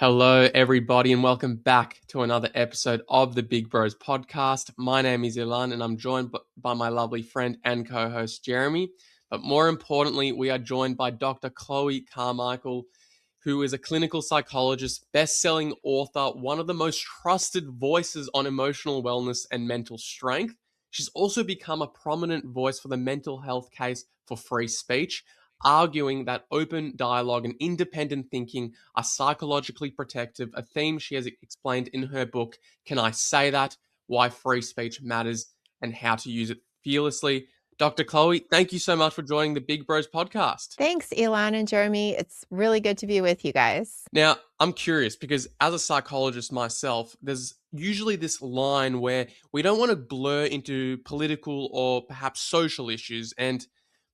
Hello, everybody, and welcome back to another episode of the Big Bros podcast. My name is Ilan, and I'm joined by my lovely friend and co host, Jeremy. But more importantly, we are joined by Dr. Chloe Carmichael, who is a clinical psychologist, best selling author, one of the most trusted voices on emotional wellness and mental strength. She's also become a prominent voice for the mental health case for free speech, arguing that open dialogue and independent thinking are psychologically protective, a theme she has explained in her book, Can I Say That? Why Free Speech Matters and How to Use It Fearlessly. Dr. Chloe, thank you so much for joining the Big Bros podcast. Thanks, Ilan and Jeremy. It's really good to be with you guys. Now, I'm curious because as a psychologist myself, there's usually this line where we don't want to blur into political or perhaps social issues. And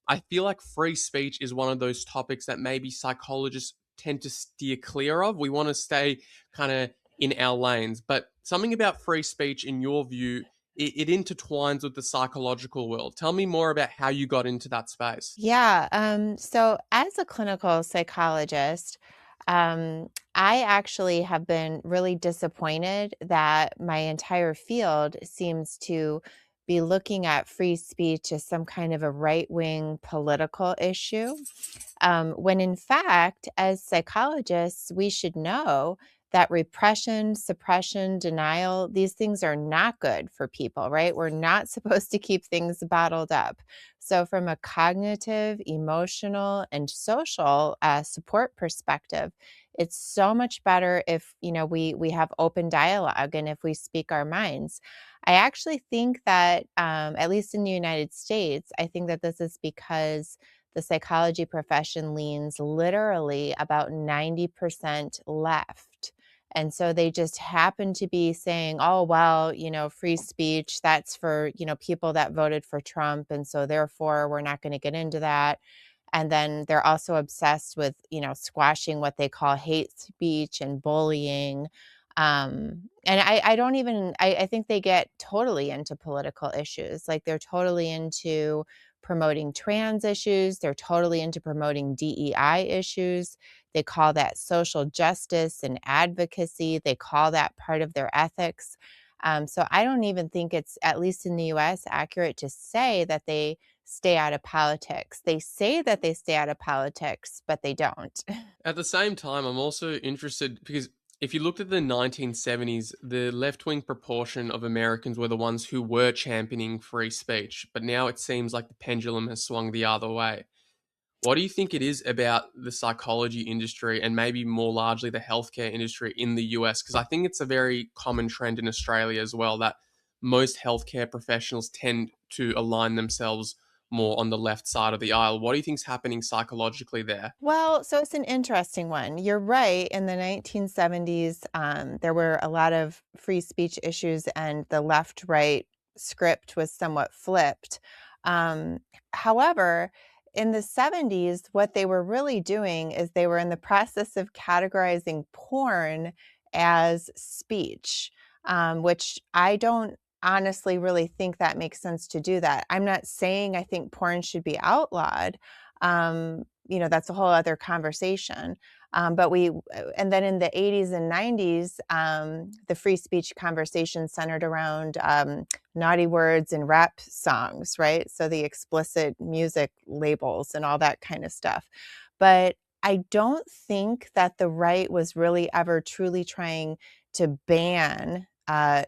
I feel like free speech is one of those topics that maybe psychologists tend to steer clear of. We want to stay kind of in our lanes. But something about free speech, in your view, it intertwines with the psychological world. Tell me more about how you got into that space. So as a clinical psychologist, I actually have been really disappointed that my entire field seems to be looking at free speech as some kind of a right-wing political issue. When in fact, as psychologists, we should know that repression, suppression, denial, these things are not good for people, right? We're not supposed to keep things bottled up. So, from a cognitive, emotional, and social support perspective, it's so much better if we have open dialogue and if we speak our minds. I actually think that, at least in the United States, I think that this is because the psychology profession leans literally about 90% left. And so they just happen to be saying, oh, well, free speech, that's for, people that voted for Trump. And so therefore, we're not going to get into that. And then they're also obsessed with, squashing what they call hate speech and bullying. And I don't even, I think they get totally into political issues. Like they're totally into promoting trans issues. They're totally into promoting DEI issues. They call that social justice and advocacy. They call that part of their ethics. So I don't even think it's, at least in the US, accurate to say that they stay out of politics. They say that they stay out of politics, but they don't. At the same time, I'm also interested because if you looked at the 1970s, the left wing proportion of Americans were the ones who were championing free speech. But now it seems like the pendulum has swung the other way. What do you think it is about the psychology industry and maybe more largely the healthcare industry in the US? Because I think it's a very common trend in Australia as well that most healthcare professionals tend to align themselves more on the left side of the aisle. What do you think is happening psychologically there? Well, so it's an interesting one. You're right. In the 1970s, there were a lot of free speech issues, and the left right script was somewhat flipped. Um, However, in the 70s, what they were really doing is they were in the process of categorizing porn as speech, which I don't honestly really think that makes sense to do that. I'm not saying I think porn should be outlawed. That's a whole other conversation. And then in the 80s and 90s, the free speech conversation centered around naughty words and rap songs, right? So the explicit music labels and all that kind of stuff. But I don't think that the right was really ever truly trying to ban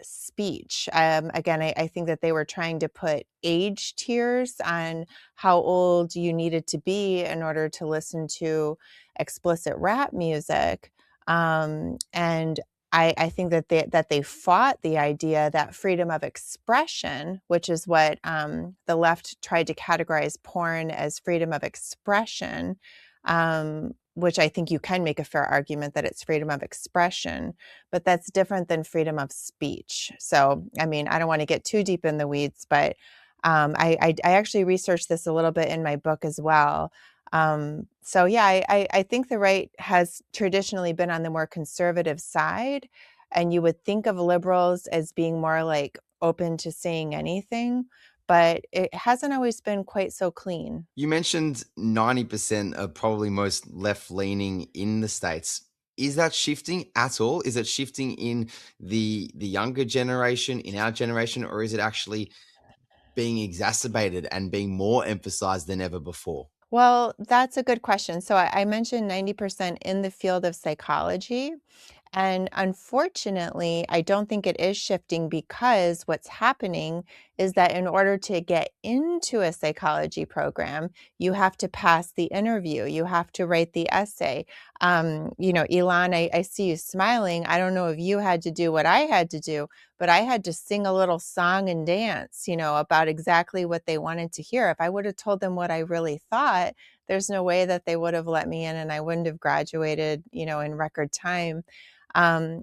speech. Again, I think that they were trying to put age tiers on how old you needed to be in order to listen to explicit rap music. And I think that they fought the idea that freedom of expression, which is what the left tried to categorize porn as freedom of expression, which I think you can make a fair argument that it's freedom of expression, but that's different than freedom of speech. So, I mean, I don't want to get too deep in the weeds, but I actually researched this a little bit in my book as well. So yeah, I think the right has traditionally been on the more conservative side, and you would think of liberals as being more like open to saying anything, but it hasn't always been quite so clean. You mentioned 90% are probably most left leaning in the States. is that shifting at all? Is it shifting in the younger generation, in our generation, or is it actually being exacerbated and being more emphasized than ever before? Well, that's a good question. So I mentioned 90% in the field of psychology. And unfortunately, I don't think it is shifting because what's happening is that in order to get into a psychology program, you have to pass the interview, you have to write the essay. Ilan, I see you smiling. I don't know if you had to do what I had to do, but I had to sing a little song and dance, about exactly what they wanted to hear. If I would have told them what I really thought, there's no way that they would have let me in and I wouldn't have graduated, in record time.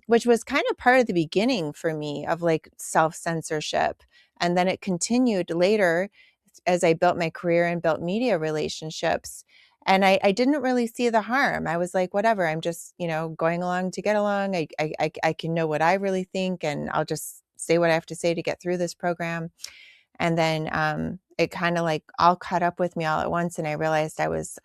Which was kind of part of the beginning for me of like self-censorship. And then it continued later as I built my career and built media relationships. And I didn't really see the harm. I was like, whatever, I'm just, going along to get along. I can know what I really think and I'll just say what I have to say to get through this program. And then it kind of like all caught up with me all at once. And I realized I was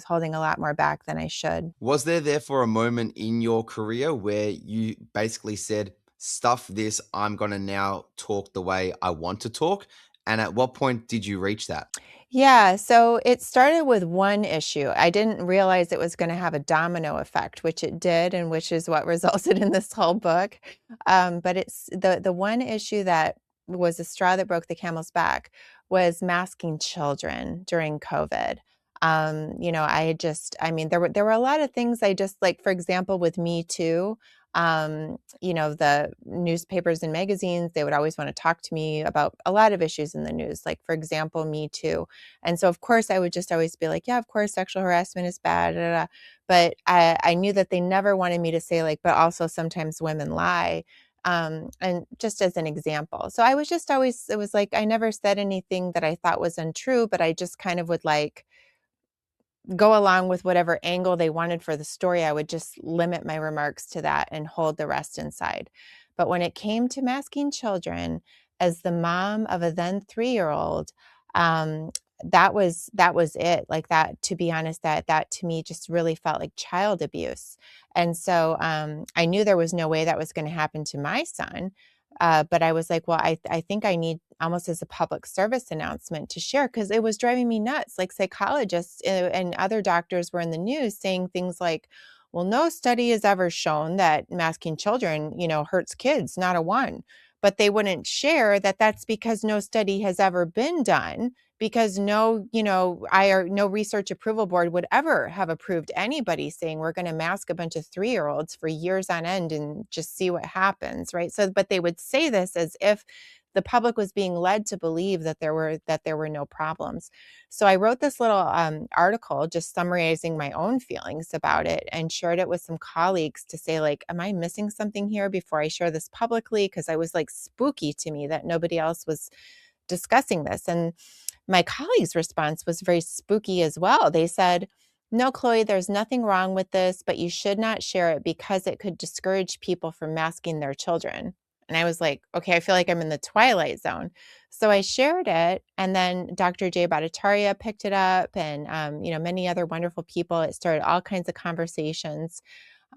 holding a lot more back than I should. Was there therefore a moment in your career where you basically said, stuff this, I'm going to now talk the way I want to talk? And at what point did you reach that? Yeah, so it started with one issue. I didn't realize it was going to have a domino effect, which it did, and which is what resulted in this whole book. But it's the one issue that was the straw that broke the camel's back was masking children during COVID. There were a lot of things I just like, for example, with Me Too. The newspapers and magazines, they would always want to talk to me about a lot of issues in the news, like, for example, Me Too. And so, of course, I would just always be like, yeah, of course, sexual harassment is bad. Da, da, da. But I knew that they never wanted me to say, like, but also sometimes women lie. And just as an example. So I was just always, it was like, I never said anything that I thought was untrue, but I just kind of would like, go along with whatever angle they wanted for the story. I would just limit my remarks to that and hold the rest inside. But when it came to masking children, as the mom of a then 3-year-old, um, that was it. Like that, to be honest, that to me just really felt like child abuse. And so I knew there was no way that was going to happen to my son. But I was like, well, I think I need almost as a public service announcement to share because it was driving me nuts. Like psychologists and other doctors were in the news saying things like, well, no study has ever shown that masking children, hurts kids, not a one. But they wouldn't share that that's because no study has ever been done because no research approval board would ever have approved anybody saying we're going to mask a bunch of 3-year-olds for years on end and just see what happens, right? So, but they would say this as if the public was being led to believe that there were no problems. So I wrote this little article just summarizing my own feelings about it and shared it with some colleagues to say, like, am I missing something here before I share this publicly? Because I was like, spooky to me that nobody else was discussing this. And my colleague's response was very spooky as well. They said, no, Chloe, there's nothing wrong with this, but you should not share it because it could discourage people from masking their children. And I was like, okay, I feel like I'm in the twilight zone. So I shared it. And then Dr. Jay Bhattacharya picked it up and, many other wonderful people. It started all kinds of conversations.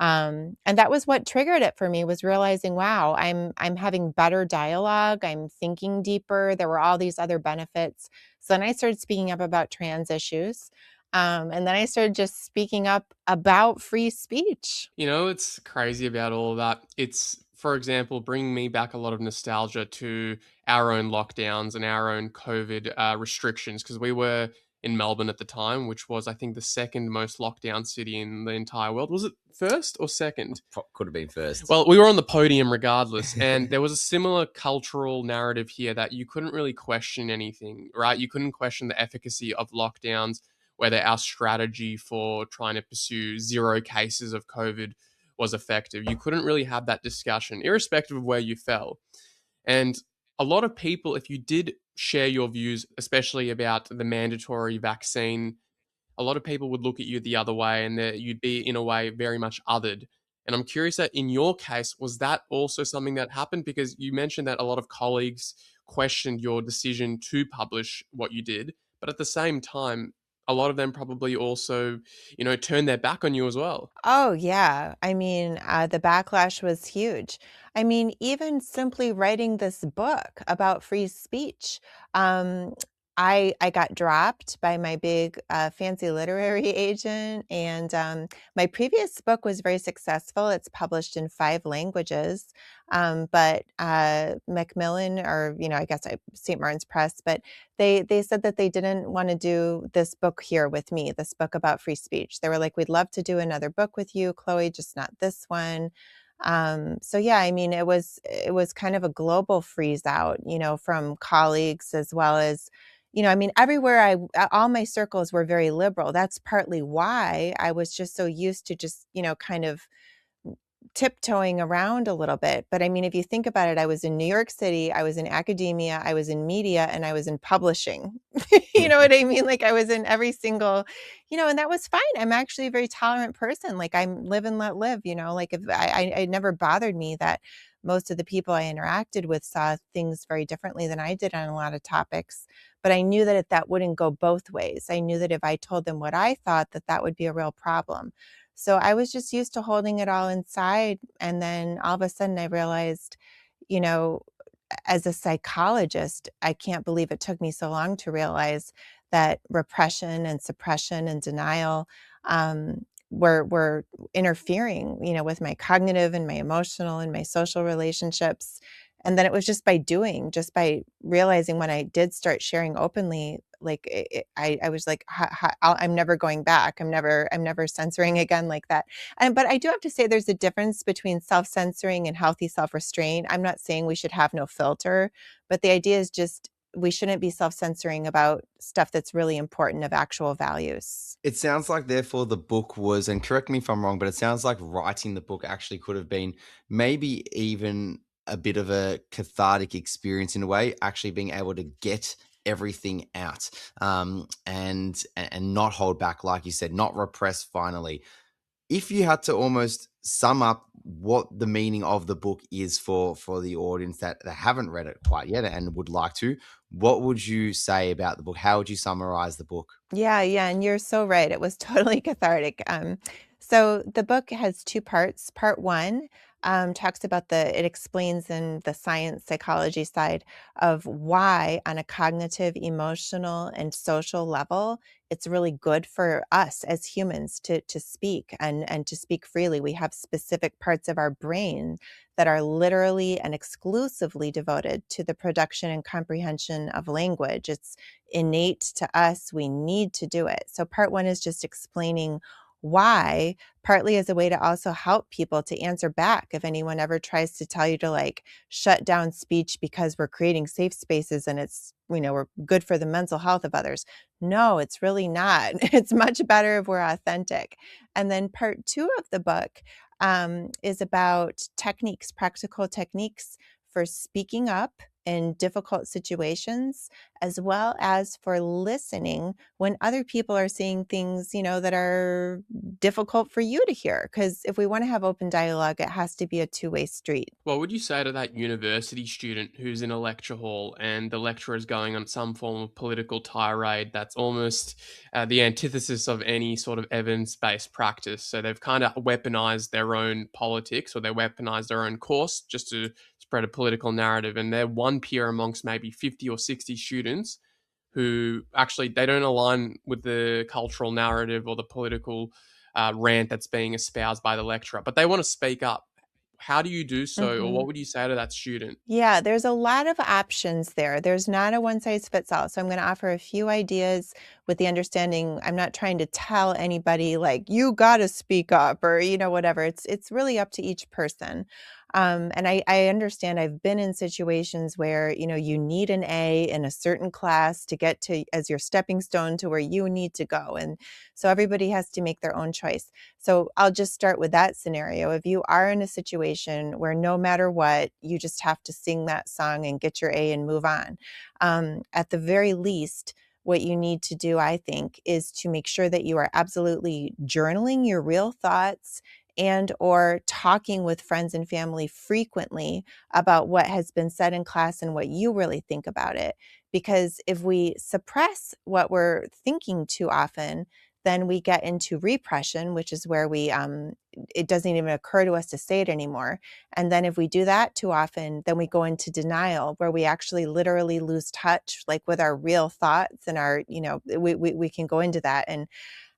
And that was what triggered it for me, was realizing, wow, I'm having better dialogue. I'm thinking deeper. There were all these other benefits. So then I started speaking up about trans issues. And then I started just speaking up about free speech. It's crazy about all of that. It's, for example, bringing me back a lot of nostalgia to our own lockdowns and our own COVID restrictions, because we were in Melbourne at the time, which was, I think, the second most lockdown city in the entire world. Was it first or second? Could have been first. Well, we were on the podium regardless, and there was a similar cultural narrative here that you couldn't really question anything, right? You couldn't question the efficacy of lockdowns, whether our strategy for trying to pursue zero cases of COVID was effective. You couldn't really have that discussion, irrespective of where you fell. And a lot of people, if you did share your views, especially about the mandatory vaccine, a lot of people would look at you the other way and that you'd be, in a way, very much othered. And I'm curious that in your case, was that also something that happened? Because you mentioned that a lot of colleagues questioned your decision to publish what you did. But at the same time, a lot of them probably also, turned their back on you as well. Oh, yeah. I mean, the backlash was huge. I mean, even simply writing this book about free speech, um, I got dropped by my big fancy literary agent, and my previous book was very successful. It's published in 5 languages, but Macmillan, or I guess St. Martin's Press, but they said that they didn't want to do this book here with me, this book about free speech. They were like, we'd love to do another book with you, Chloe, just not this one. So yeah, I mean, it was kind of a global freeze out, from colleagues, as well as, I mean, everywhere all my circles were very liberal. That's partly why I was just so used to just, kind of tiptoeing around a little bit. But I mean, if you think about it, I was in New York City, I was in academia, I was in media, and I was in publishing. You know what I mean? Like, I was in every single, and that was fine. I'm actually a very tolerant person. Like, I'm live and let live, like, if it never bothered me that most of the people I interacted with saw things very differently than I did on a lot of topics. But I knew that that wouldn't go both ways. I knew that if I told them what I thought, that would be a real problem. So I was just used to holding it all inside. And then all of a sudden I realized, you know, as a psychologist, I can't believe it took me so long to realize that repression and suppression and denial were interfering, with my cognitive and my emotional and my social relationships. And then it was just by realizing when I did start sharing openly, like I was like, I'm never going back. I'm never censoring again like that. But I do have to say, there's a difference between self-censoring and healthy self-restraint. I'm not saying we should have no filter, but the idea is just we shouldn't be self-censoring about stuff that's really important, of actual values. It sounds like, therefore, the book was, and correct me if I'm wrong, but it sounds like writing the book actually could have been maybe even a bit of a cathartic experience in a way, actually being able to get everything out, and not hold back, like you said, not repress finally. If you had to almost sum up what the meaning of the book is for the audience that haven't read it quite yet and would like to, what would you say about the book? How would you summarize the book? Yeah, yeah, and you're so right. It was totally cathartic. So the book has 2 parts. Part one talks about it explains in the science psychology side of why, on a cognitive, emotional, and social level, it's really good for us as humans to speak and to speak freely. We have specific parts of our brain that are literally and exclusively devoted to the production and comprehension of language. It's innate to us. We need to do it. So part one is just explaining why, partly as a way to also help people to answer back if anyone ever tries to tell you to, like, shut down speech because we're creating safe spaces and it's, we're good for the mental health of others. No, it's really not. It's much better if we're authentic. And then part two of the book is about techniques, practical techniques for speaking up in difficult situations, as well as for listening when other people are saying things, that are difficult for you to hear. Because if we want to have open dialogue, it has to be a two-way street. What would you say to that university student who's in a lecture hall and the lecturer is going on some form of political tirade that's almost the antithesis of any sort of evidence-based practice? So they've kind of weaponized their own politics, or they weaponized their own course just to spread a political narrative, and they're one peer amongst maybe 50 or 60 students who actually they don't align with the cultural narrative or the political rant that's being espoused by the lecturer, but they want to speak up. How do you do so, or Mhm. what would you say to that student? Yeah, there's a lot of options there. There's not a one size fits all. So I'm going to offer a few ideas with the understanding I'm not trying to tell anybody, like, you got to speak up, or, whatever. It's really up to each person. And I understand, I've been in situations where, you need an A in a certain class to get to as your stepping stone to where you need to go. And so everybody has to make their own choice. So I'll just start with that scenario. If you are in a situation where no matter what, you just have to sing that song and get your A and move on, at the very least, what you need to do, I think, is to make sure that you are absolutely journaling your real thoughts and or talking with friends and family frequently about what has been said in class and what you really think about it. because if we suppress what we're thinking too often, then we get into repression, which is where it doesn't even occur to us to say it anymore. And then if we do that too often, then we go into denial, where we actually literally lose touch, like with our real thoughts and our, we can go into that. And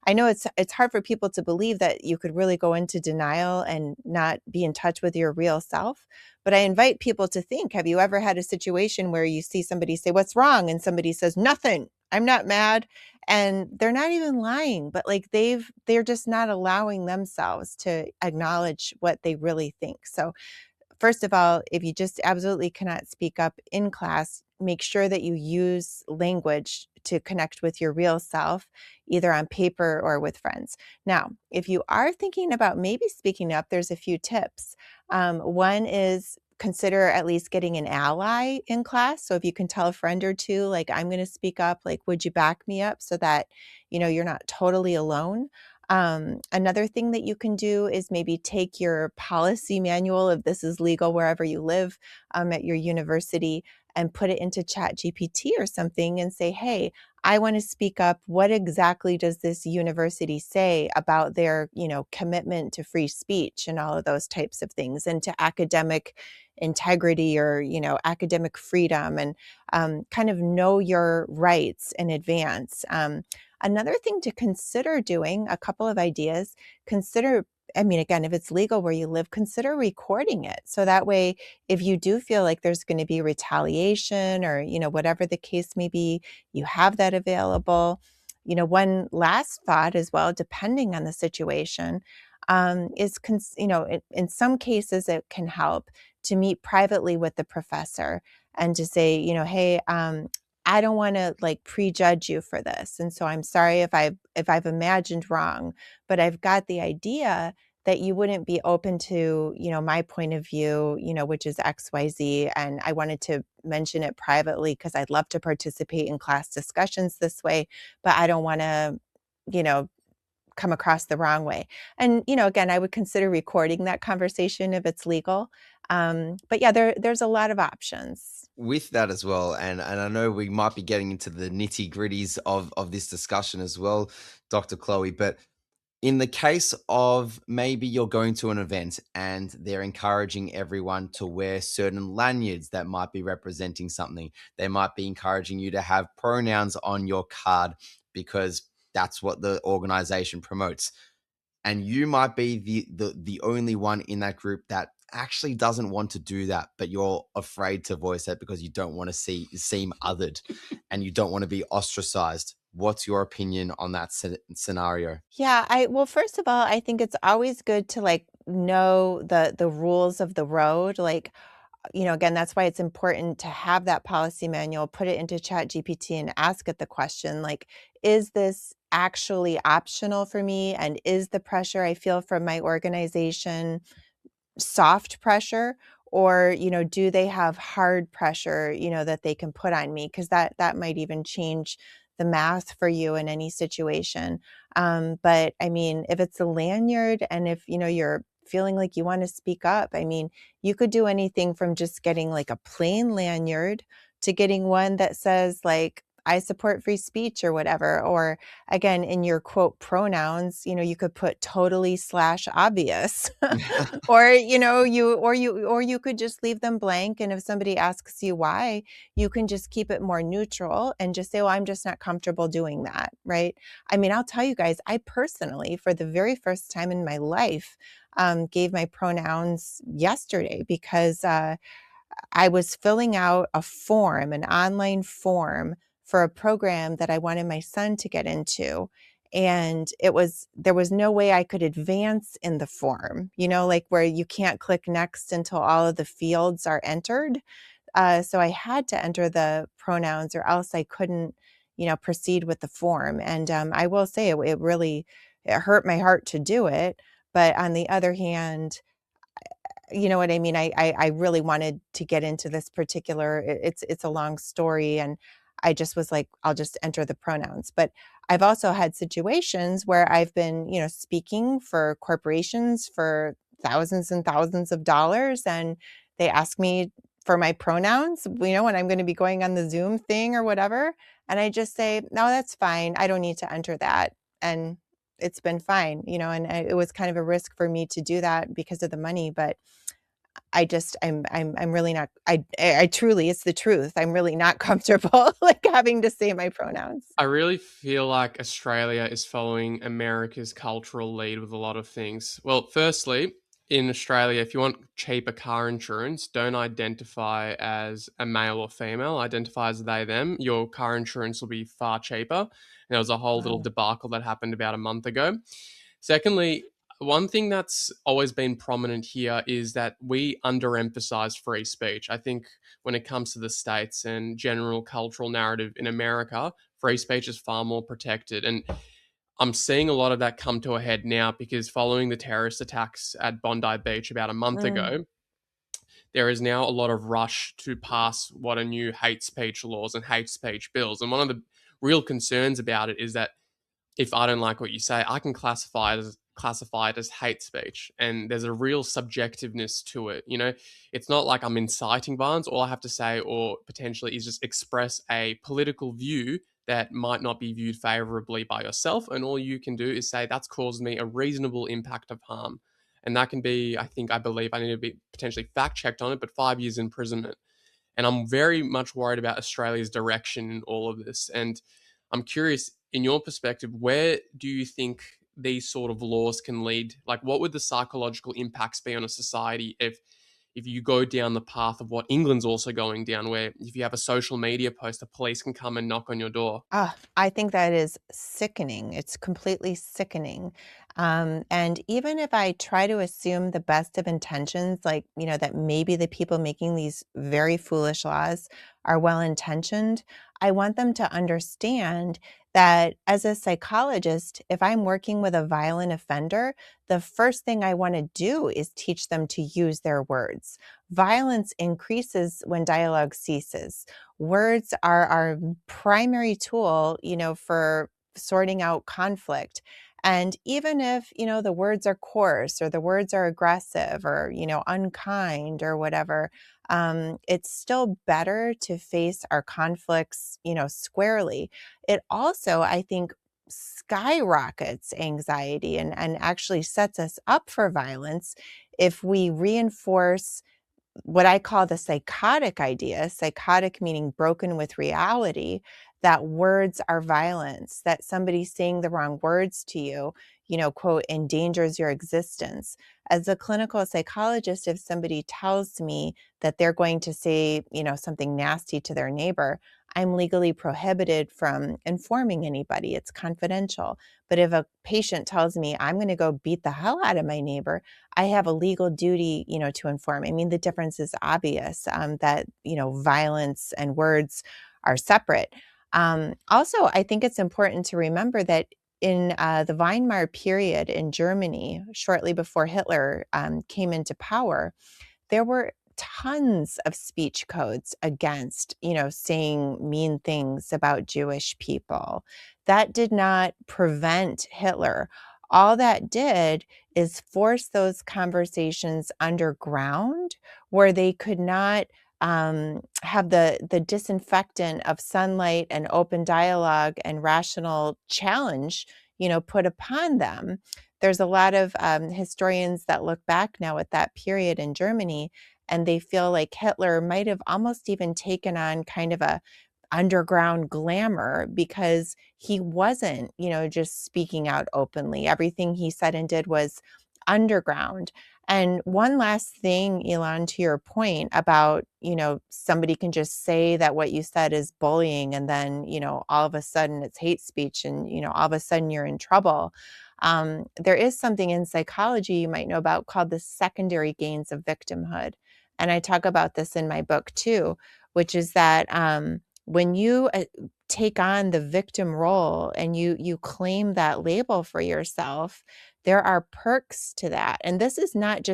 I know it's hard for people to believe that you could really go into denial and not be in touch with your real self. But I invite people to think, have you ever had a situation where you see somebody say, "What's wrong?" And somebody says, "Nothing. I'm not mad." And they're not even lying, but like they're just not allowing themselves to acknowledge what they really think. So first of all, if you just absolutely cannot speak up in class, make sure that you use language to connect with your real self, either on paper or with friends. Now, if you are thinking about maybe speaking up, there's a few tips. One is consider at least getting an ally in class. So if you can tell a friend or two, like, I'm going to speak up, like, would you back me up, so that, you're not totally alone. Another thing that you can do is maybe take your policy manual, if this is legal wherever you live, at your university, and put it into Chat GPT or something and say, "Hey, I want to speak up. What exactly does this university say about their, commitment to free speech and all of those types of things, and to academic integrity, or, academic freedom, and kind of know your rights in advance." Another thing to consider doing, a couple of ideas, again, if it's legal where you live, consider recording it. So that way, if you do feel like there's going to be retaliation, or, whatever the case may be, you have that available. One last thought as well, depending on the situation, in some cases, it can help to meet privately with the professor and to say, "Hey, I don't want to like prejudge you for this. And so I'm sorry if I've imagined wrong, but I've got the idea that you wouldn't be open to, my point of view, which is XYZ. And I wanted to mention it privately because I'd love to participate in class discussions this way, but I don't want to, you know, come across the wrong way." And, again, I would consider recording that conversation if it's legal. But yeah, there's a lot of options. With that as well, and I know we might be getting into the nitty gritties of this discussion as well, Dr. Chloe, but in the case of maybe you're going to an event and they're encouraging everyone to wear certain lanyards that might be representing something, they might be encouraging you to have pronouns on your card because that's what the organization promotes. And you might be the only one in that group that actually doesn't want to do that, but you're afraid to voice that because you don't want to seem othered and you don't want to be ostracized. What's your opinion on that scenario? Yeah, well, first of all, I think it's always good to like know the rules of the road. Like, again, that's why it's important to have that policy manual, put it into Chat GPT and ask it the question, like, is this actually optional for me? And is the pressure I feel from my organization soft pressure, or do they have hard pressure that they can put on me, because that might even change the math for you in any situation. But I mean, if it's a lanyard, and if you're feeling like you want to speak up, I mean, you could do anything from just getting like a plain lanyard to getting one that says like, "I support free speech," or whatever. Or again, in your quote pronouns, you could put totally/obvious. Or you could just leave them blank, and if somebody asks you why, you can just keep it more neutral and just say, "Well, I'm just not comfortable doing that," right? I mean, I'll tell you guys, I personally, for the very first time in my life, gave my pronouns yesterday, because I was filling out a form, an online form for a program that I wanted my son to get into. And there was no way I could advance in the form, like where you can't click next until all of the fields are entered. So I had to enter the pronouns, or else I couldn't, proceed with the form. And I will say it really, it hurt my heart to do it. But on the other hand, you know what I mean? I really wanted to get into this particular, it's a long story, and I just was like, I'll just enter the pronouns. But I've also had situations where I've been, speaking for corporations for thousands and thousands of dollars, and they ask me for my pronouns, when I'm going to be going on the Zoom thing or whatever. And I just say, no, that's fine. I don't need to enter that. And it's been fine, and it was kind of a risk for me to do that because of the money, but I'm really not, I truly, it's the truth. I'm really not comfortable like having to say my pronouns. I really feel like Australia is following America's cultural lead with a lot of things. Well, firstly, in Australia, if you want cheaper car insurance, don't identify as a male or female, identify as they, them. Your car insurance will be far cheaper. And there was a whole little Wow. debacle that happened about a month ago. Secondly, one thing that's always been prominent here is that we underemphasize free speech. I think when it comes to the States and general cultural narrative in America, free speech is far more protected. And I'm seeing a lot of that come to a head now because following the terrorist attacks at Bondi Beach about a month Mm. ago, there is now a lot of rush to pass what are new hate speech laws and hate speech bills. And one of the real concerns about it is that if I don't like what you say, I can classify it as hate speech, and there's a real subjectiveness to it. It's not like I'm inciting violence. All I have to say, or potentially, is just express a political view that might not be viewed favorably by yourself, and all you can do is say that's caused me a reasonable impact of harm, and that can be, I believe, I need to be potentially fact checked on it, but 5 years imprisonment. And I'm very much worried about Australia's direction in all of this. And I'm curious, in your perspective, where do you think these sort of laws can lead? Like, what would the psychological impacts be on a society if you go down the path of what England's also going down, where if you have a social media post, the police can come and knock on your door? I think that is sickening. It's completely sickening. And even if I try to assume the best of intentions, like, that maybe the people making these very foolish laws are well intentioned, I want them to understand that as a psychologist, if I'm working with a violent offender, the first thing I want to do is teach them to use their words. Violence increases when dialogue ceases. Words are our primary tool, for sorting out conflict. And even if, the words are coarse or the words are aggressive or, unkind or whatever, it's still better to face our conflicts, squarely. It also, I think, skyrockets anxiety and actually sets us up for violence if we reinforce what I call the psychotic idea, psychotic meaning broken with reality, that words are violence, that somebody saying the wrong words to you, quote, endangers your existence. As a clinical psychologist, if somebody tells me that they're going to say, something nasty to their neighbor, I'm legally prohibited from informing anybody. It's confidential. But if a patient tells me I'm going to go beat the hell out of my neighbor, I have a legal duty, to inform. I mean, the difference is obvious, that, violence and words are separate. Also, I think it's important to remember that in the Weimar period in Germany, shortly before Hitler came into power, there were tons of speech codes against, saying mean things about Jewish people. That did not prevent Hitler. All that did is force those conversations underground where they could not have the disinfectant of sunlight and open dialogue and rational challenge, put upon them. There's a lot of historians that look back now at that period in Germany, and they feel like Hitler might have almost even taken on kind of a underground glamour because he wasn't, just speaking out openly. Everything he said and did was underground. And one last thing, Ilan, to your point about, somebody can just say that what you said is bullying and then, all of a sudden it's hate speech and, all of a sudden you're in trouble. There is something in psychology you might know about called the secondary gains of victimhood. And I talk about this in my book too, which is that when you take on the victim role and you claim that label for yourself, there are perks to that. And this is not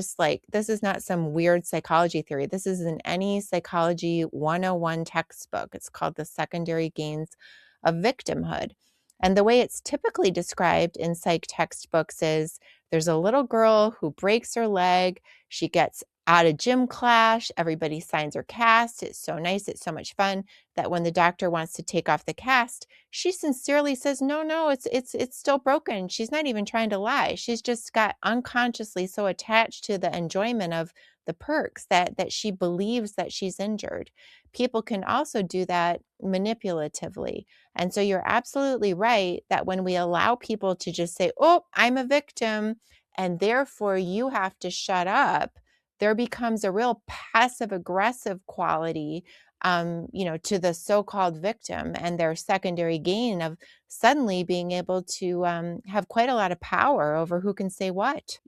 some weird psychology theory. This is in any psychology 101 textbook. It's called the secondary gains of victimhood. And the way it's typically described in psych textbooks is there's a little girl who breaks her leg. She gets at a gym class, everybody signs her cast. It's so nice. It's so much fun that when the doctor wants to take off the cast, she sincerely says, no, it's still broken. She's not even trying to lie. She's just got unconsciously so attached to the enjoyment of the perks that she believes that she's injured. People can also do that manipulatively. And so you're absolutely right that when we allow people to just say, oh, I'm a victim, and therefore you have to shut up, there becomes a real passive aggressive quality, to the so-called victim and their secondary gain of suddenly being able to have quite a lot of power over who can say what.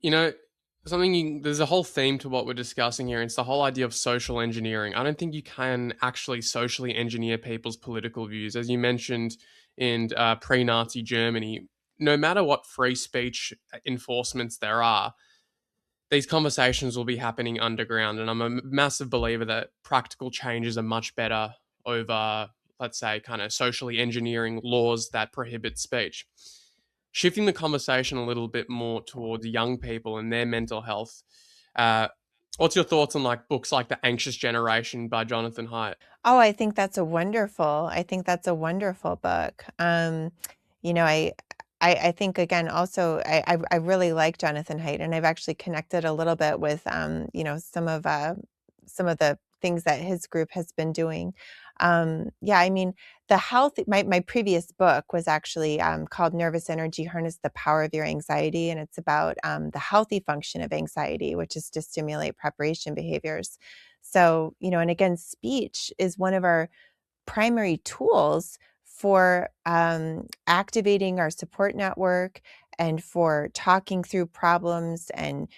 There's a whole theme to what we're discussing here. It's the whole idea of social engineering. I don't think you can actually socially engineer people's political views. As you mentioned in pre-Nazi Germany, no matter what free speech enforcements there are, these conversations will be happening underground. And I'm a massive believer that practical changes are much better over, let's say, kind of socially engineering laws that prohibit speech. Shifting the conversation a little bit more towards young people and their mental health. What's your thoughts on books like The Anxious Generation by Jonathan Haidt? Oh, I think that's a wonderful book. I think again, also, I really like Jonathan Haidt, and I've actually connected a little bit with, some of the things that his group has been doing. Yeah, I mean, my previous book was actually called Nervous Energy, Harness the Power of Your Anxiety. And it's about the healthy function of anxiety, which is to stimulate preparation behaviors. So, and again, speech is one of our primary tools for activating our support network and for talking through problems and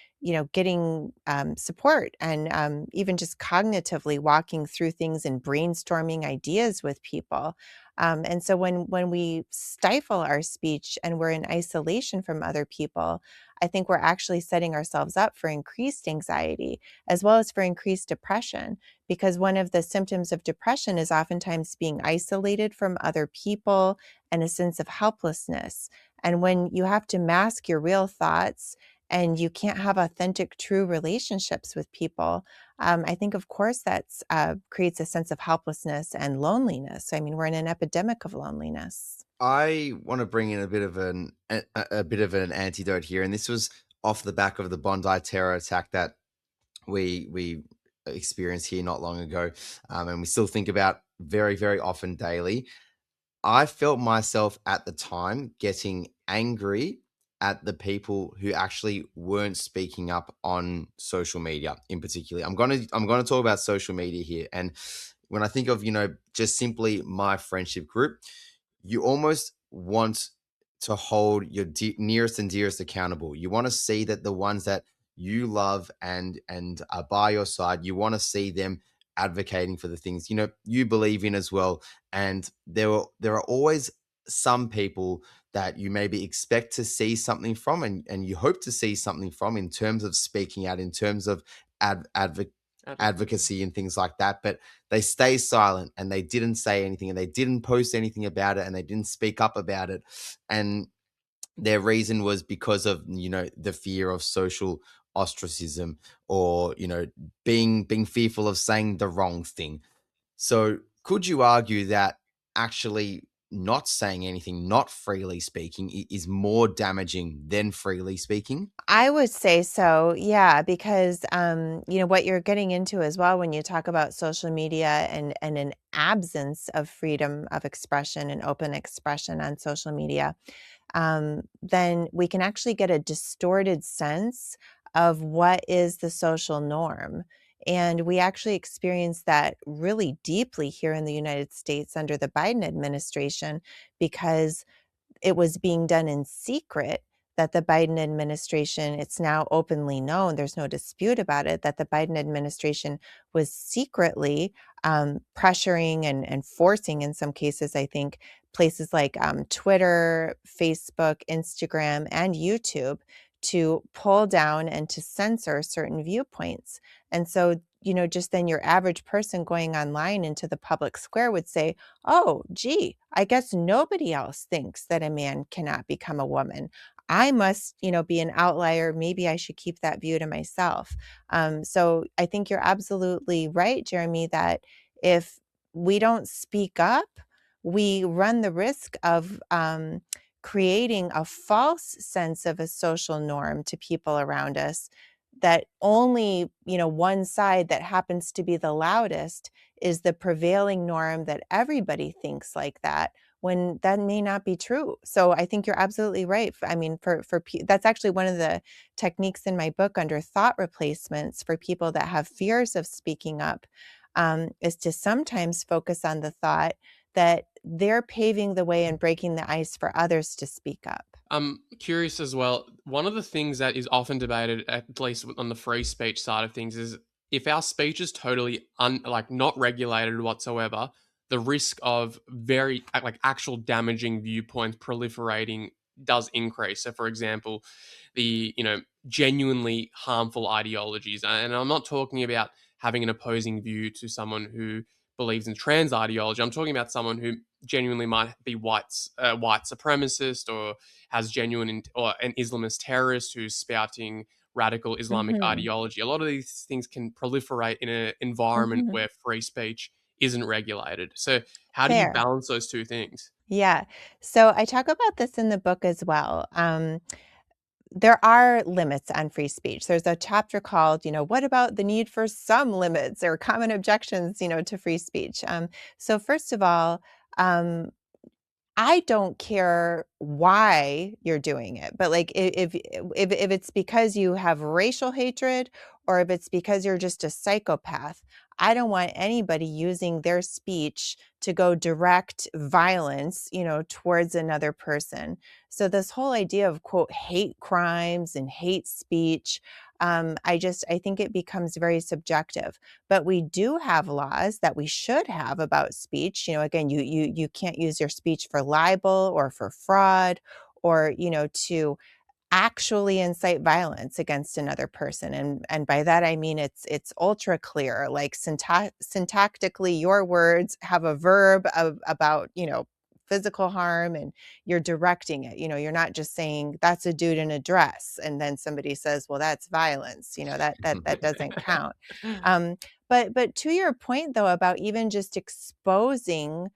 getting support and even just cognitively walking through things and brainstorming ideas with people. And so when we stifle our speech and we're in isolation from other people, I think we're actually setting ourselves up for increased anxiety as well as for increased depression, because one of the symptoms of depression is oftentimes being isolated from other people and a sense of helplessness. And when you have to mask your real thoughts and you can't have authentic, true relationships with people, I think, of course, that's creates a sense of helplessness and loneliness. I mean, we're in an epidemic of loneliness. I want to bring in a bit of an antidote here, and this was off the back of the Bondi terror attack that we experienced here not long ago, and we still think about very, very often daily. I felt myself at the time getting angry at the people who actually weren't speaking up on social media in particular. I'm gonna talk about social media here. And when I think of, just simply my friendship group, you almost want to hold your nearest and dearest accountable. You want to see that the ones that you love and are by your side, you want to see them advocating for the things you believe in as well. And there are always some people that you maybe expect to see something from, and you hope to see something from in terms of speaking out, in terms of advocacy and things like that. But they stay silent and they didn't say anything and they didn't post anything about it and they didn't speak up about it. And their reason was because of the fear of social ostracism, or being fearful of saying the wrong thing. So could you argue that actually not saying anything, not freely speaking, is more damaging than freely speaking? I would say so, yeah, because what you're getting into as well when you talk about social media and an absence of freedom of expression and open expression on social media, then we can actually get a distorted sense of what is the social norm. And we actually experienced that really deeply here in the United States under the Biden administration, because it was being done in secret, that the Biden administration, it's now openly known, there's no dispute about it, that the Biden administration was secretly pressuring and forcing, in some cases, I think, places like Twitter, Facebook, Instagram, and YouTube to pull down and to censor certain viewpoints. And so, just then your average person going online into the public square would say, oh, gee, I guess nobody else thinks that a man cannot become a woman. I must, be an outlier. Maybe I should keep that view to myself. So I think you're absolutely right, Jeremy, that if we don't speak up, we run the risk of creating a false sense of a social norm to people around us, that only, one side that happens to be the loudest is the prevailing norm, that everybody thinks like that, when that may not be true. So I think you're absolutely right. I mean, that's actually one of the techniques in my book under thought replacements for people that have fears of speaking up, is to sometimes focus on the thought that they're paving the way and breaking the ice for others to speak up. I'm curious as well. One of the things that is often debated, at least on the free speech side of things, is if our speech is totally not regulated whatsoever, the risk of very actual damaging viewpoints proliferating does increase. So, for example, the genuinely harmful ideologies, and I'm not talking about having an opposing view to someone who believes in trans ideology. I'm talking about someone who genuinely might be white supremacist, or has or an Islamist terrorist who's spouting radical Islamic Hmm. ideology. A lot of these things can proliferate in an environment Hmm. where free speech isn't regulated. So, how do you Fair. balance those two things? Yeah. So I talk about this in the book as well. There are limits on free speech. There's a chapter called, what about the need for some limits or common objections, to free speech? So first of all, um, I don't care why you're doing it, but like if it's because you have racial hatred, or if it's because you're just a psychopath, I don't want anybody using their speech to go direct violence, towards another person. So this whole idea of quote hate crimes and hate speech, I think it becomes very subjective. But we do have laws that we should have about speech. Again, you can't use your speech for libel or for fraud, or to actually incite violence against another person. And by that I mean it's ultra clear, like syntactically your words have a verb about physical harm, and you're directing it. You're not just saying that's a dude in a dress and then somebody says, well, that's violence. That doesn't count. um but to your point though, about even just exposing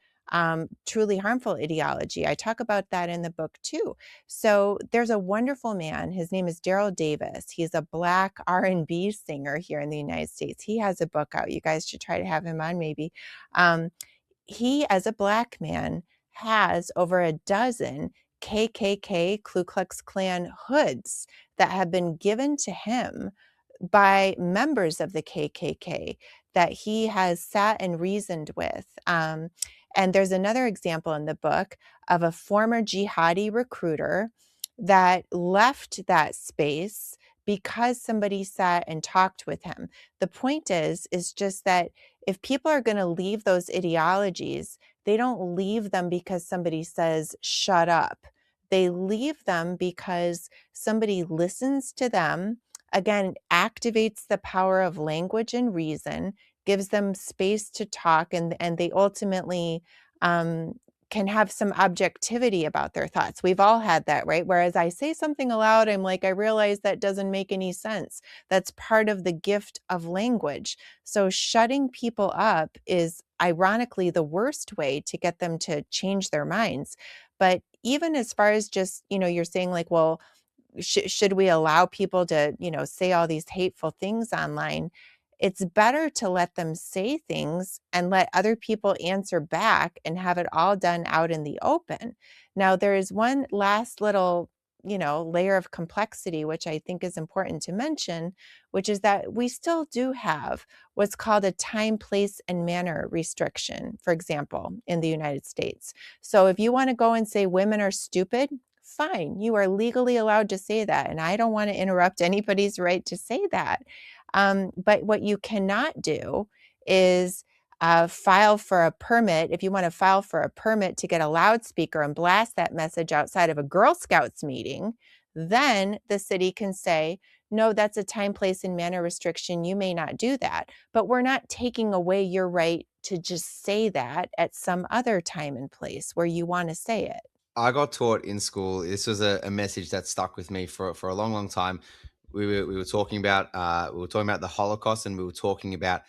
truly harmful ideology, I talk about that in the book too. So there's a wonderful man. His name is Daryl Davis. He's a Black R&B singer here in the United States. He has a book out. You guys should try to have him on maybe. Um, he, as a Black man, has over a dozen KKK, Ku Klux Klan hoods that have been given to him by members of the KKK that he has sat and reasoned with. And there's another example in the book of a former jihadi recruiter that left that space because somebody sat and talked with him. The point is just that if people are going to leave those ideologies, they don't leave them because somebody says, shut up. They leave them because somebody listens to them, again, activates the power of language and reason, gives them space to talk, and they ultimately um, can have some objectivity about their thoughts. We've all had that, right? Whereas I say something aloud, I'm like, I realize that doesn't make any sense. That's part of the gift of language. So shutting people up is ironically the worst way to get them to change their minds. But even as far as just, you're saying like, well, should we allow people to, say all these hateful things online? It's better to let them say things and let other people answer back and have it all done out in the open. Now, there is one last little, layer of complexity, which I think is important to mention, which is that we still do have what's called a time, place, and manner restriction, for example, in the United States. So if you want to go and say women are stupid, fine, you are legally allowed to say that. And I don't want to interrupt anybody's right to say that. But what you cannot do is file for a permit. If you want to file for a permit to get a loudspeaker and blast that message outside of a Girl Scouts meeting, then the city can say, no, that's a time, place, and manner restriction. You may not do that. But we're not taking away your right to just say that at some other time and place where you want to say it. I got taught in school. This was a message that stuck with me for a long, long time. We were talking about the Holocaust, and we were talking about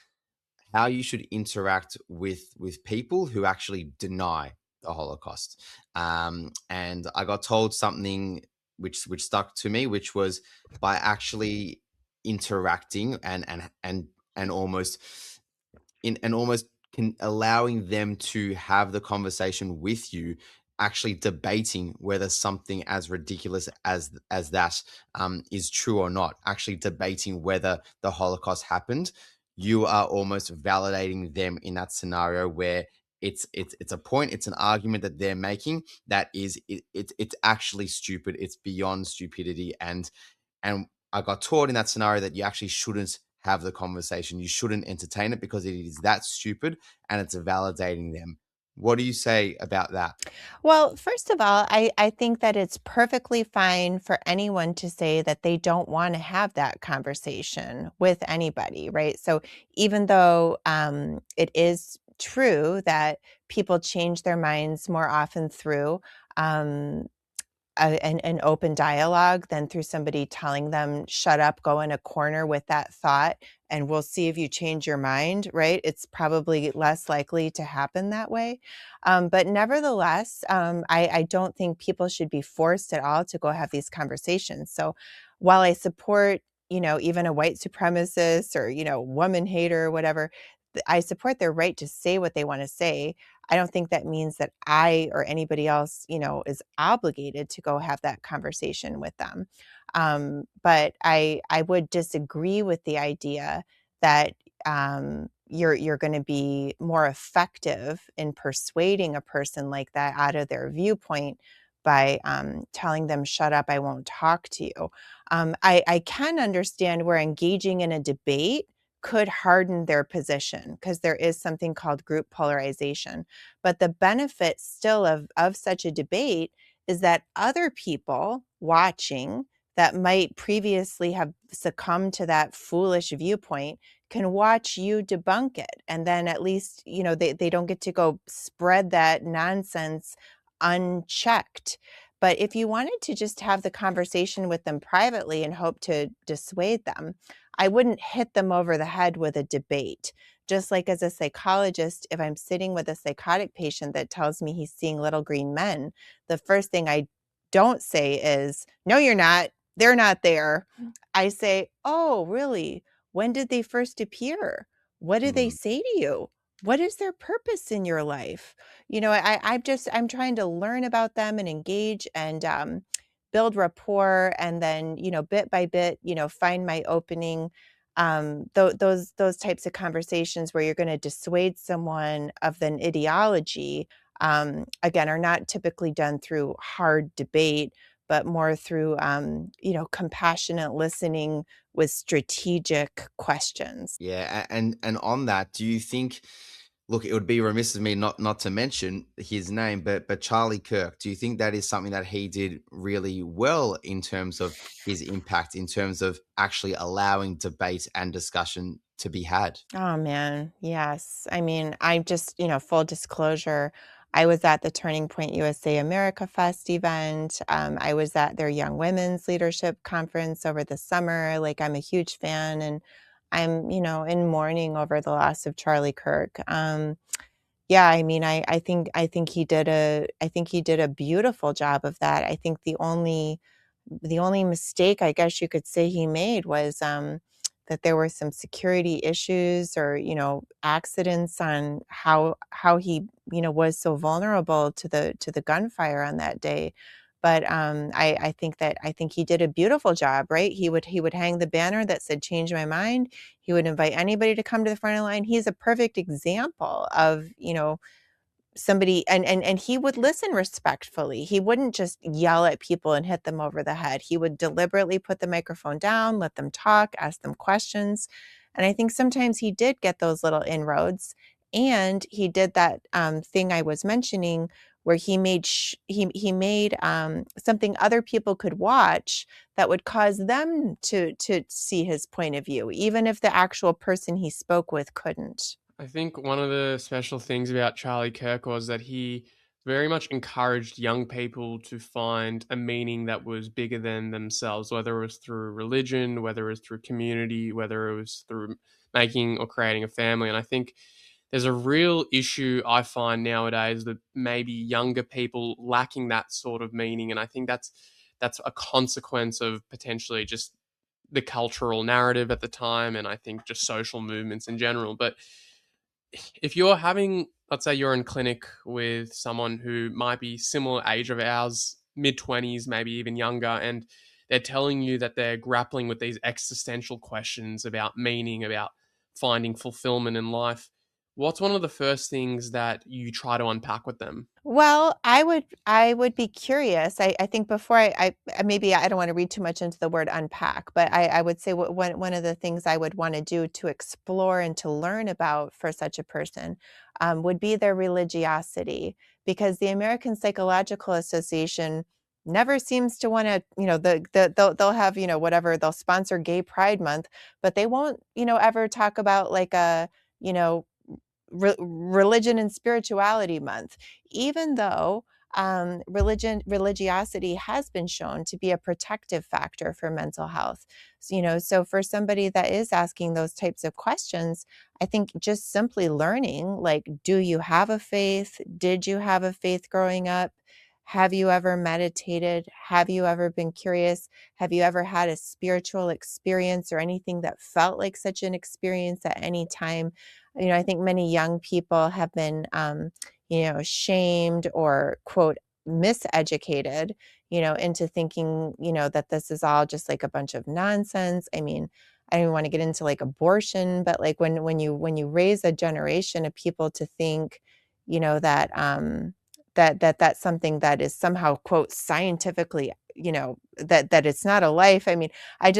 how you should interact with people who actually deny the Holocaust. And I got told something which stuck to me, which was by actually interacting and almost in and almost allowing them to have the conversation with you, actually debating whether something as ridiculous as that is true or not, actually debating whether the Holocaust happened. You are almost validating them in that scenario where it's a point, it's an argument that they're making that is it's actually stupid, it's beyond stupidity. And I got taught in that scenario that you actually shouldn't have the conversation. You shouldn't entertain it because it is that stupid and it's validating them. What do you say about that? Well, first of all, I think that it's perfectly fine for anyone to say that they don't want to have that conversation with anybody, right? So even though it is true that people change their minds more often through um, an open dialogue than through somebody telling them, shut up, go in a corner with that thought, and we'll see if you change your mind, right? It's probably less likely to happen that way. But nevertheless, I don't think people should be forced at all to go have these conversations. So while I support, even a white supremacist or, woman hater or whatever, I support their right to say what they want to say. I don't think that means that I or anybody else, is obligated to go have that conversation with them. But I would disagree with the idea that you're going to be more effective in persuading a person like that out of their viewpoint by telling them, shut up, I won't talk to you. I can understand where engaging in a debate could harden their position because there is something called group polarization. But the benefit still of such a debate is that other people watching that might previously have succumbed to that foolish viewpoint can watch you debunk it. And then at least, they don't get to go spread that nonsense unchecked. But if you wanted to just have the conversation with them privately and hope to dissuade them, I wouldn't hit them over the head with a debate. Just like as a psychologist, if I'm sitting with a psychotic patient that tells me he's seeing little green men, the first thing I don't say is, no, you're not. They're not there. I say, oh, really? When did they first appear? What do they Mm. say to you? What is their purpose in your life? I'm trying to learn about them and engage and build rapport, and then, bit by bit, find my opening. Those types of conversations where you're going to dissuade someone of an ideology, again, are not typically done through hard debate, but more through, compassionate listening with strategic questions. Yeah, and on that, do you think? Look, it would be remiss of me not to mention his name, but Charlie Kirk. Do you think that is something that he did really well in terms of his impact, in terms of actually allowing debate and discussion to be had? Oh man, yes. I mean, I just, full disclosure, I was at the Turning Point USA America Fest event. I was at their Young Women's Leadership Conference over the summer. Like, I'm a huge fan, and I'm, in mourning over the loss of Charlie Kirk. Yeah, I mean, I think he did a beautiful job of that. I think the only mistake I guess you could say he made was that there were some security issues or, accidents on how he, was so vulnerable to the gunfire on that day. But I think he did a beautiful job, right? He would hang the banner that said "Change my mind." He would invite anybody to come to the front of the line. He's a perfect example of, somebody, and he would listen respectfully. He wouldn't just yell at people and hit them over the head. He would deliberately put the microphone down, let them talk, ask them questions. And I think sometimes he did get those little inroads. And he did that thing I was mentioning where he made something other people could watch that would cause them to see his point of view, even if the actual person he spoke with couldn't. I think one of the special things about Charlie Kirk was that he very much encouraged young people to find a meaning that was bigger than themselves, whether it was through religion, whether it was through community, whether it was through making or creating a family. And I think there's a real issue I find nowadays that maybe younger people lacking that sort of meaning. And I think that's a consequence of potentially just the cultural narrative at the time, and I think just social movements in general. But if you're having, let's say you're in clinic with someone who might be similar age of ours, mid 20s, maybe even younger, and they're telling you that they're grappling with these existential questions about meaning, about finding fulfillment in life, what's one of the first things that you try to unpack with them? Well, I would be curious. I think before maybe I don't want to read too much into the word unpack, but I would say one of the things I would want to do to explore and to learn about for such a person would be their religiosity, because the American Psychological Association never seems to want to, they'll have, whatever, they'll sponsor Gay Pride Month, but they won't, ever talk about like a, you know, religion and spirituality month, even though religiosity has been shown to be a protective factor for mental health. So for somebody that is asking those types of questions, I think just simply learning, like, do you have a faith? Did you have a faith growing up? Have you ever meditated? Have you ever been curious? Have you ever had a spiritual experience or anything that felt like such an experience at any time? I think many young people have been, shamed or, quote, miseducated, into thinking, that this is all just like a bunch of nonsense. I mean, I don't even want to get into like abortion, but like when you raise a generation of people to think, that that's something that is somehow, quote, scientifically, that it's not a life. I mean, I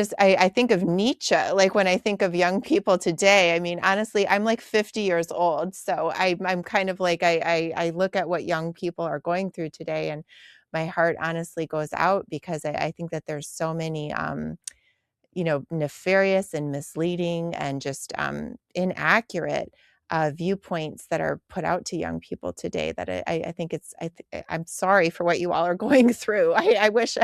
think of Nietzsche, like when I think of young people today. I mean, honestly, I'm like 50 years old, so I'm kind of like I look at what young people are going through today, and my heart honestly goes out, because I think that there's so many nefarious and misleading and just inaccurate viewpoints that are put out to young people today, that I think I'm sorry for what you all are going through. I wish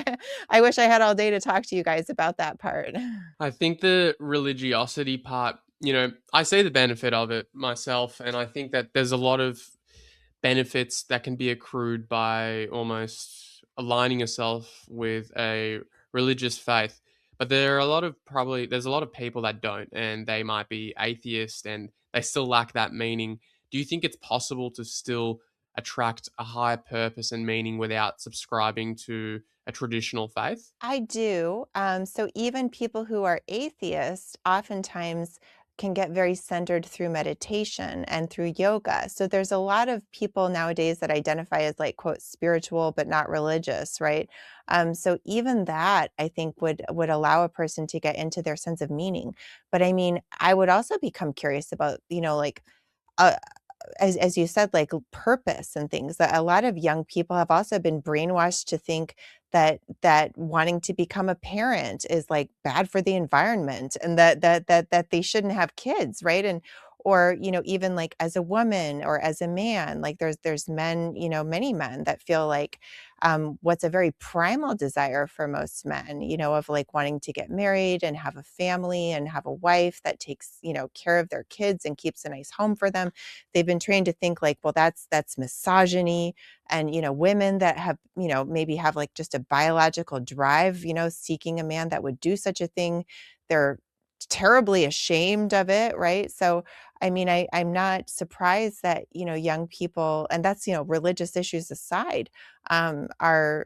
I wish I had all day to talk to you guys about that part. I think the religiosity part, I see the benefit of it myself, and I think that there's a lot of benefits that can be accrued by almost aligning yourself with a religious faith. But there's a lot of people that don't, and they might be atheist and they still lack that meaning. Do you think it's possible to still attract a higher purpose and meaning without subscribing to a traditional faith? I do. So even people who are atheists oftentimes can get very centered through meditation and through yoga. So there's a lot of people nowadays that identify as, like, quote, spiritual but not religious, right? So even that, I think, would allow a person to get into their sense of meaning. But I mean, I would also become curious about, like, uh, as you said, like, purpose and things. That a lot of young people have also been brainwashed to think that wanting to become a parent is, like, bad for the environment, and that they shouldn't have kids, right? And or, even like as a woman or as a man, like there's men, many men that feel like what's a very primal desire for most men, of like wanting to get married and have a family and have a wife that takes, care of their kids and keeps a nice home for them. They've been trained to think like, well, that's misogyny. And, women that have, maybe have like just a biological drive, seeking a man that would do such a thing, they're terribly ashamed of it, right? So, I mean, I'm not surprised that, young people, and that's, religious issues aside, are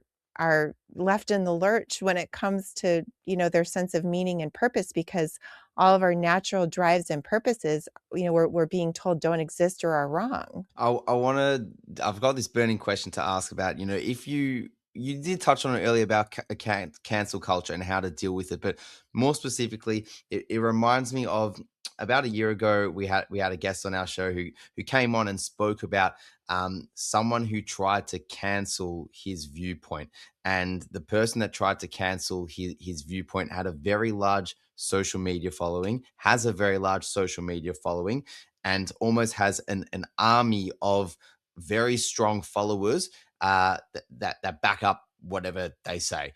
left in the lurch when it comes to, their sense of meaning and purpose, because all of our natural drives and purposes, we're being told don't exist or are wrong. I want to. I've got this burning question to ask about. If you did touch on it earlier about cancel culture and how to deal with it, but more specifically, it reminds me of about a year ago we had a guest on our show who came on and spoke about someone who tried to cancel his viewpoint, and the person that tried to cancel his viewpoint had a very large social media following, has a very large social media following, and almost has an army of very strong followers that back up whatever they say.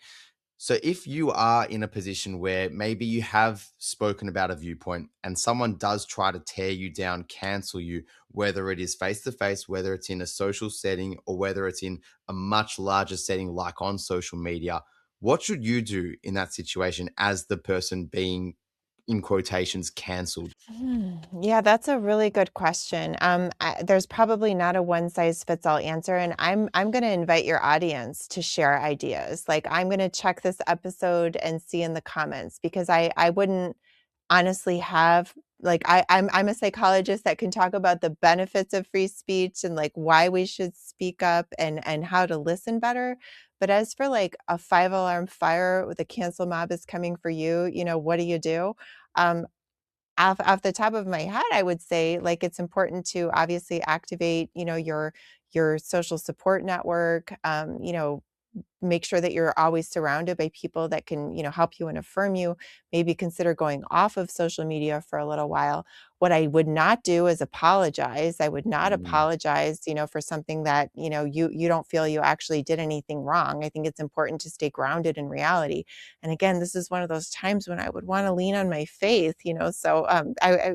So if you are in a position where maybe you have spoken about a viewpoint and someone does try to tear you down, cancel you, whether it is face to face, whether it's in a social setting, or whether it's in a much larger setting like on social media, what should you do in that situation as the person being, in quotations, cancelled? Yeah, that's a really good question. There's probably not a one size fits all answer, and I'm going to invite your audience to share ideas. Like I'm going to check this episode and see in the comments because I wouldn't honestly have like I'm a psychologist that can talk about the benefits of free speech and like why we should speak up and how to listen better. But as for like a five alarm fire with a cancel mob is coming for you, what do you do? Um, off the top of my head, I would say, like, it's important to obviously activate, your social support network, make sure that you're always surrounded by people that can, help you and affirm you. Maybe consider going off of social media for a little while. What I would not do is apologize. I would not Mm. apologize, for something that, you don't feel you actually did anything wrong. I think it's important to stay grounded in reality. And again, this is one of those times when I would want to lean on my faith, so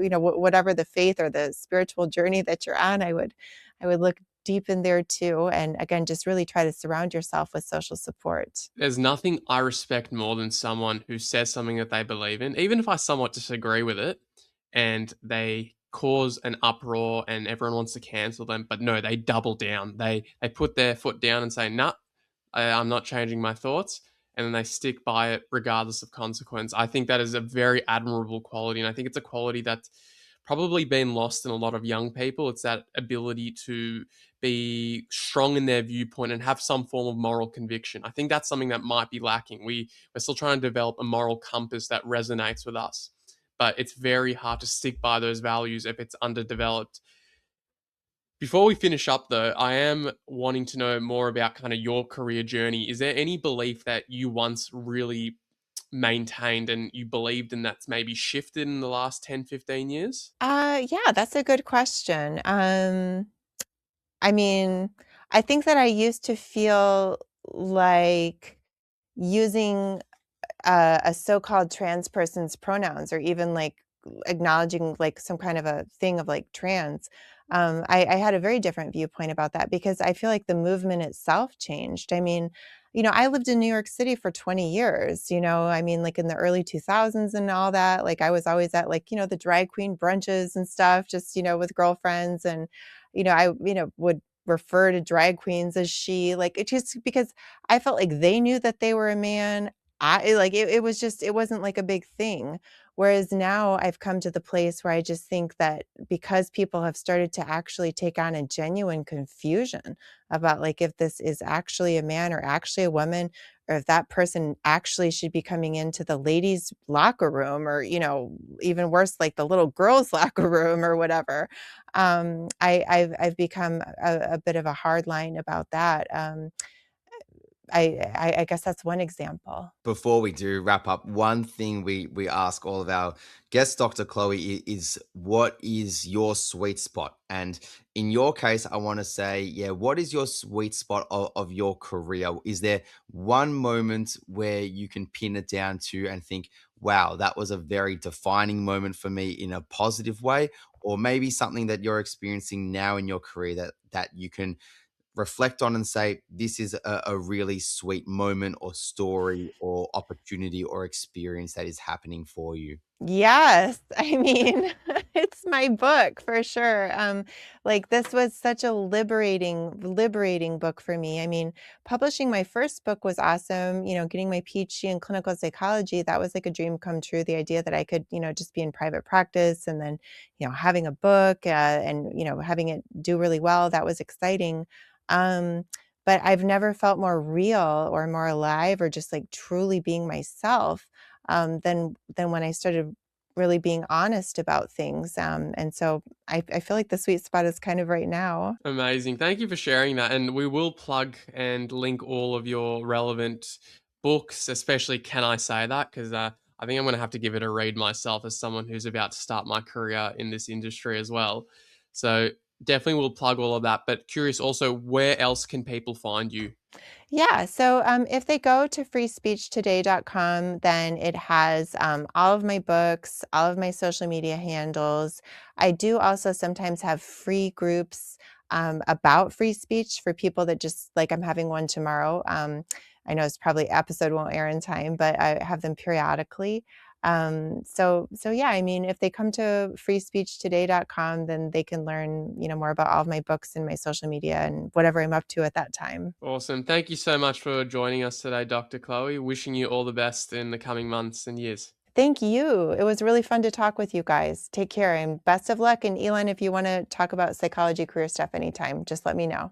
whatever the faith or the spiritual journey that you're on, I would look deep in there too. And again, just really try to surround yourself with social support. There's nothing I respect more than someone who says something that they believe in, even if I somewhat disagree with it, and they cause an uproar and everyone wants to cancel them. But no, they double down. They put their foot down and say, "Nah, I'm not changing my thoughts," and then they stick by it regardless of consequence. I think that is a very admirable quality, and I think it's a quality that's probably been lost in a lot of young people. It's that ability to be strong in their viewpoint and have some form of moral conviction. I think that's something that might be lacking. We're still trying to develop a moral compass that resonates with us, but it's very hard to stick by those values if it's underdeveloped. Before we finish up, though, I am wanting to know more about kind of your career journey. Is there any belief that you once really maintained and you believed in that's maybe shifted in the last 10, 15 years? Yeah, that's a good question. I mean, I think that I used to feel like using a so-called trans person's pronouns or even like acknowledging like some kind of a thing of like trans. I had a very different viewpoint about that because I feel like the movement itself changed. I mean, I lived in New York City for 20 years, I mean, like in the early 2000s and all that. Like I was always at like, the drag queen brunches and stuff, just, with girlfriends. And, I, would refer to drag queens as she, like it just because I felt like they knew that they were a man. It was just it wasn't like a big thing. Whereas now I've come to the place where I just think that because people have started to actually take on a genuine confusion about like if this is actually a man or actually a woman, or if that person actually should be coming into the ladies' locker room or, even worse, like the little girls' locker room or whatever. I've become a bit of a hard line about that. I guess that's one example. Before we do wrap up, one thing we ask all of our guests, Dr. Chloe, is what is your sweet spot? And in your case, I want to say, yeah, what is your sweet spot of your career? Is there one moment where you can pin it down to and think, wow, that was a very defining moment for me in a positive way? Or maybe something that you're experiencing now in your career that you can reflect on and say, this is a really sweet moment or story or opportunity or experience that is happening for you? Yes, I mean, it's my book for sure. Like this was such a liberating book for me. I mean, publishing my first book was awesome. Getting my PhD in clinical psychology, that was like a dream come true. The idea that I could, just be in private practice and then, having a book and, having it do really well, that was exciting. Um, but I've never felt more real or more alive or just like truly being myself than when I started really being honest about things. And so I feel like the sweet spot is kind of right now. Amazing. Thank you for sharing that. And we will plug and link all of your relevant books, especially Can I Say That? Because I think I'm going to have to give it a read myself as someone who's about to start my career in this industry as well. So Definitely will plug all of that. But curious also, where else can people find you? Yeah, so if they go to freespeechtoday.com, then it has all of my books, all of my social media handles. I do also sometimes have free groups about free speech for people that just like I'm having one tomorrow. I know it's probably episode won't air in time, but I have them periodically. So yeah, I mean, if they come to freespeechtoday.com, then they can learn, more about all of my books and my social media and whatever I'm up to at that time. Awesome. Thank you so much for joining us today, Dr. Chloe. Wishing you all the best in the coming months and years. Thank you. It was really fun to talk with you guys. Take care and best of luck. And Ilan, if you want to talk about psychology career stuff anytime, just let me know.